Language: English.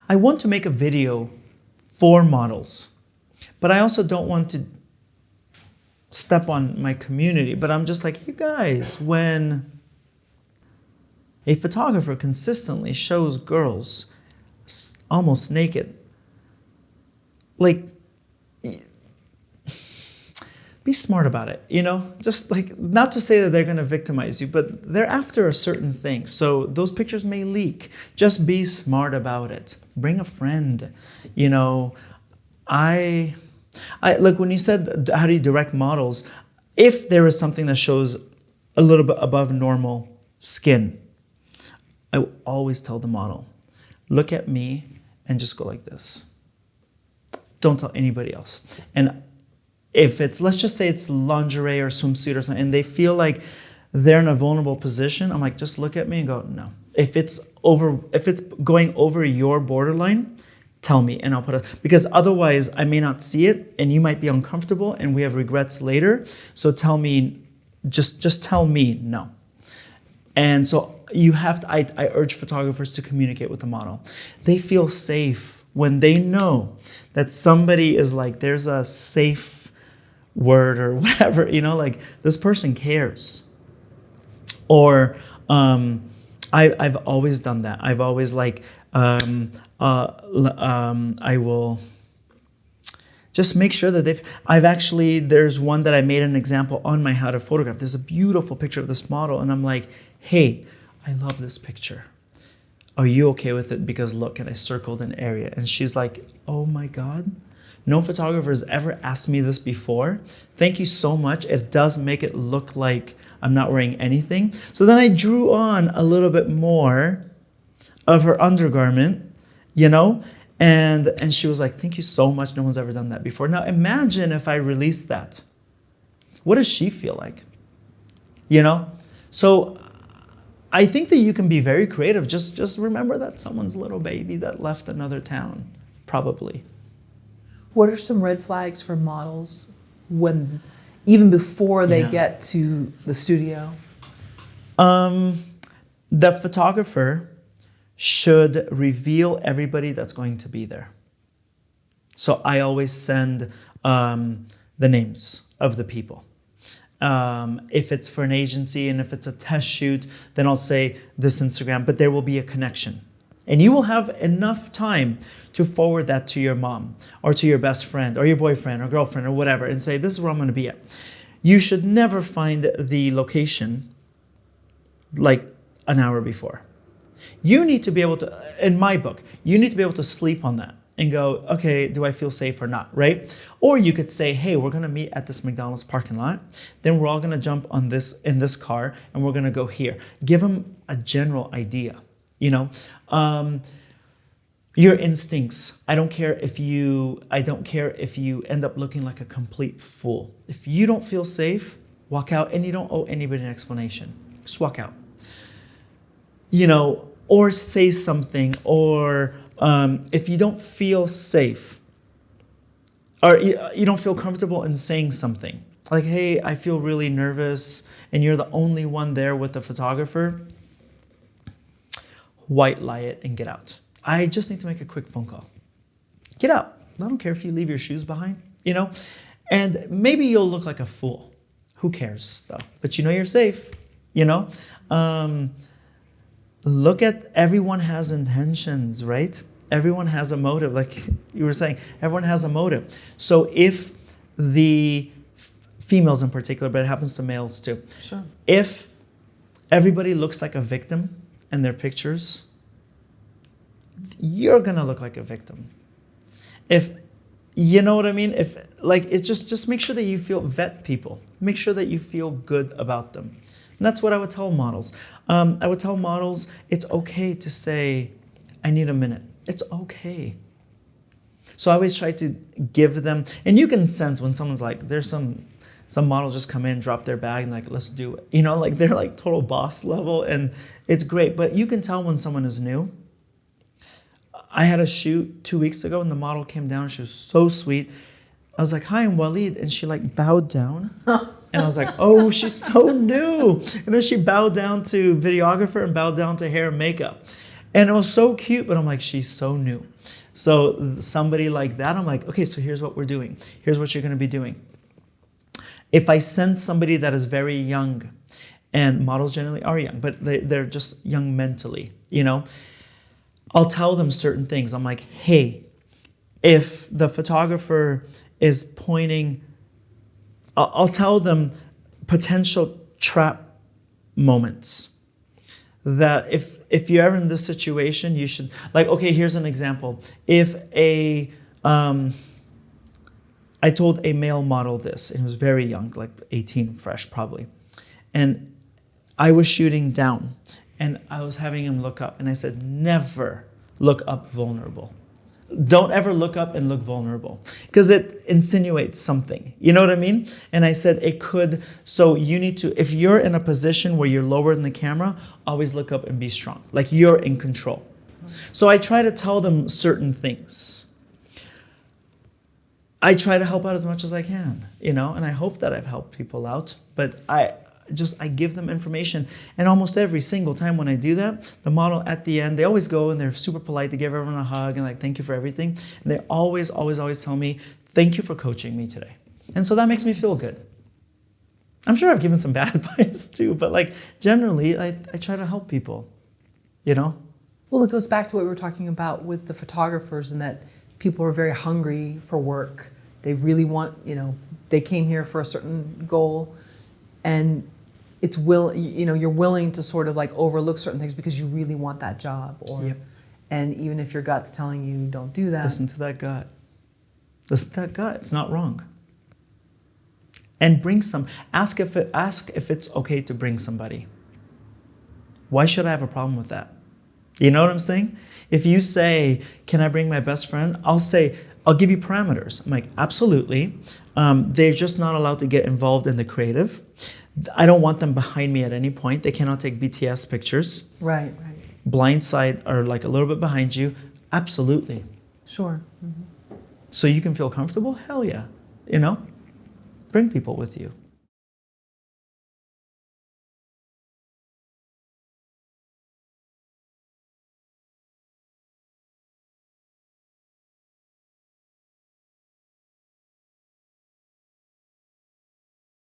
I want to make a video for models, but I also don't want to step on my community. But I'm just like, you guys, when a photographer consistently shows girls almost naked, like, be smart about it, you know? Just like, not to say that they're gonna victimize you, but they're after a certain thing. So those pictures may leak. Just be smart about it. Bring a friend, you know? I like when you said, how do you direct models? If there is something that shows a little bit above normal skin, I will always tell the model, look at me and just go like this. Don't tell anybody else. And if it's, let's just say it's lingerie or swimsuit or something, and they feel like they're in a vulnerable position, I'm like, just look at me and go, no. If it's going over your borderline, tell me and I'll put it, because otherwise I may not see it and you might be uncomfortable and we have regrets later. So tell me, just tell me no. And so you have to, I urge photographers to communicate with the model. They feel safe when they know that somebody is like, there's a safe word or whatever, you know, like this person cares. Or I've always done that. I've always like, I will just make sure that there's one that I made an example on my how to photograph. There's a beautiful picture of this model and I'm like, hey, I love this picture. Are you okay with it? Because look, and I circled an area and she's like, oh my God. No photographer has ever asked me this before. Thank you so much. It does make it look like I'm not wearing anything. So then I drew on a little bit more of her undergarment, you know, and she was like, thank you so much. No one's ever done that before. Now imagine if I released that. What does she feel like? You know? So I think that you can be very creative. Just remember that someone's little baby that left another town, probably. What are some red flags for models when, even before they get to the studio? The photographer should reveal everybody that's going to be there. So I always send the names of the people. If it's for an agency and if it's a test shoot, then I'll say this Instagram, but there will be a connection. And you will have enough time to forward that to your mom or to your best friend or your boyfriend or girlfriend or whatever and say, this is where I'm going to be at. You should never find the location like an hour before. You need to be able to, in my book, you need to be able to sleep on that and go, okay, do I feel safe or not, right? Or you could say, hey, we're going to meet at this McDonald's parking lot. Then we're all going to jump on in this car and we're going to go here. Give them a general idea. You know, your instincts. I don't care if you end up looking like a complete fool. If you don't feel safe, walk out, and you don't owe anybody an explanation. Just walk out. You know, or say something, or if you don't feel safe, or you don't feel comfortable in saying something, like, hey, I feel really nervous, and you're the only one there with the photographer, white lie it and get out. I just need to make a quick phone call. Get out. I don't care if you leave your shoes behind, you know? And maybe you'll look like a fool. Who cares though? But you know you're safe, you know? Look at, everyone has intentions, right? Everyone has a motive. Like you were saying, everyone has a motive. So if the females in particular, but it happens to males too. Sure. If everybody looks like a victim in their pictures, you're gonna look like a victim. If, you know what I mean? If, like, it's just make sure that you vet people. Make sure that you feel good about them. And that's what I would tell models. I would tell models, it's okay to say, I need a minute. It's okay. So I always try to give them, and you can sense when someone's like, there's some models just come in, drop their bag, and like, let's do it. You know, like they're like total boss level, and it's great. But you can tell when someone is new. I had a shoot 2 weeks ago, and the model came down. She was so sweet. I was like, hi, I'm Walid. And she like bowed down. And I was like, oh, she's so new. And then she bowed down to videographer and bowed down to hair and makeup. And it was so cute, but I'm like, she's so new. So somebody like that, I'm like, okay, so here's what we're doing. Here's what you're going to be doing. If I send somebody that is very young, and models generally are young, but they're just young mentally, you know, I'll tell them certain things. I'm like, hey, if the photographer is pointing, I'll tell them potential trap moments. That if you're ever in this situation, you should, like, okay, here's an example. If I told a male model this, and he was very young, like 18, fresh probably, and I was shooting down, and I was having him look up, and I said, never look up vulnerable. Don't ever look up and look vulnerable, because it insinuates something. You know what I mean? And I said it could, so you need to, if you're in a position where you're lower than the camera, always look up and be strong, like you're in control. So I try to tell them certain things. I try to help out as much as I can, you know, and I hope that I've helped people out, but I give them information. And almost every single time when I do that, the model at the end, they always go and they're super polite. They give everyone a hug and like, thank you for everything. And they always tell me, thank you for coaching me today. And so that makes me feel good. I'm sure I've given some bad advice too, but like generally I try to help people, you know? Well, it goes back to what we were talking about with the photographers, and that people are very hungry for work. They really want, you know, they came here for a certain goal, and you're willing to sort of like overlook certain things because you really want that job, or Yep. and even if your gut's telling you don't do that. Listen to that gut. Listen to that gut. It's not wrong. And bring some. Ask if it's okay to bring somebody. Why should I have a problem with that? You know what I'm saying? If you say, can I bring my best friend? I'll give you parameters. I'm like, absolutely. They're just not allowed to get involved in the creative. I don't want them behind me at any point. They cannot take BTS pictures. Right. Blind side or like a little bit behind you. Absolutely. Sure. Mm-hmm. So you can feel comfortable? Hell yeah. You know? Bring people with you.